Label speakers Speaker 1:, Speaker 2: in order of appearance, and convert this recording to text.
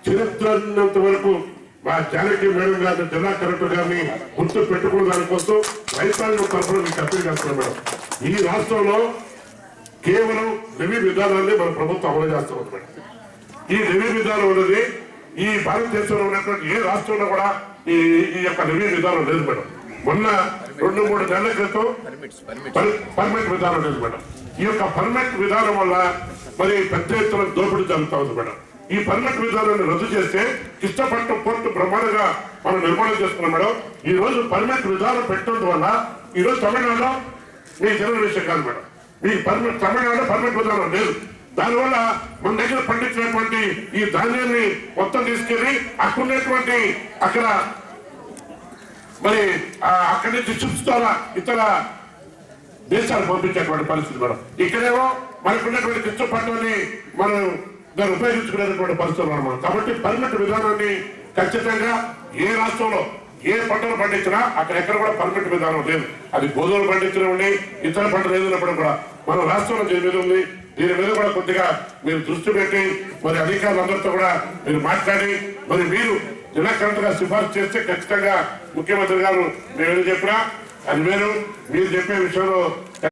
Speaker 1: చరిత్ర ఉన్నంత వరకు మా జానకి మేడం గారిని జిల్లా కలెక్టర్ గారిని గుర్తు పెట్టుకున్న దానికోసం రైతాంగం తరఫున మీకు అప్పీల్ చేస్తున్నాం మేడం. ఈ రాష్ట్రంలో కేవలం రెవెన్యూ విధానాన్ని మన ప్రభుత్వం అమలు చేస్తాం మేడం. ఈ రెవెన్యూ విధానం అనేది ఈ భారతదేశంలో ఉన్నటువంటి ఏ రాష్ట్రంలో కూడా ఈ యొక్క రెవెన్యూ విధానం లేదు మేడం. మొన్న 2-3 నెలల క్రితం పర్మిట్ విధానం లేదు మేడం. ఈ యొక్క పర్మిట్ విధానం వల్ల మరి పెద్ద ఎత్తున దోపిడీ జరుగుతూ ఉంది మేడం. ఈ పర్మిట్ విధానాన్ని రద్దు చేస్తే కృష్ణపట్నం పోర్టు బ్రహ్మాండంగా మనం నిర్మాణం చేసుకున్నాం మేడం. ఈ రోజు పర్మిట్ విధానం పెట్టడం వల్ల ఈ రోజు తమిళనాడులో మీ జనరల్ విషయం కాదు మేడం. మీకు తమిళనాడులో పర్మిట్ విధానం లేదు. దానివల్ల మన దగ్గర పండించినటువంటి ఈ ధాన్యాన్ని మొత్తం తీసుకెళ్లి అక్కడ మరి అక్కడి నుంచి చిప్స్ ద్వారా ఇతర దేశాలు పంపించేటువంటి పరిస్థితి మేడం. ఇక్కడేమో మనకున్నటువంటి కృష్ణపట్నాన్ని మనం దాన్ని ఉపయోగించుకునేటువంటి పరిస్థితులు అనమాట. కాబట్టి పర్మిట్ విధానాన్ని ఖచ్చితంగా ఏ రాష్ట్రంలో ఏ పంటలు పండించినా అక్కడ ఎక్కడ కూడా పర్మిట్ విధానం లేదు. అది గోధుమలు పండించనివ్వండి, ఇతర పంటలు ఏదైనప్పుడు కూడా మన రాష్ట్రంలో దీని మీద ఉంది. దీని మీద కూడా కొద్దిగా మీరు దృష్టి పెట్టి మరి అధికారులందరితో కూడా మీరు మాట్లాడి మరి మీరు జిల్లా కలెక్టర్ గారు సిఫార్సు చేస్తే ఖచ్చితంగా ముఖ్యమంత్రి గారు మేము ఏం చెప్పినా అది మీరు చెప్పే విషయంలో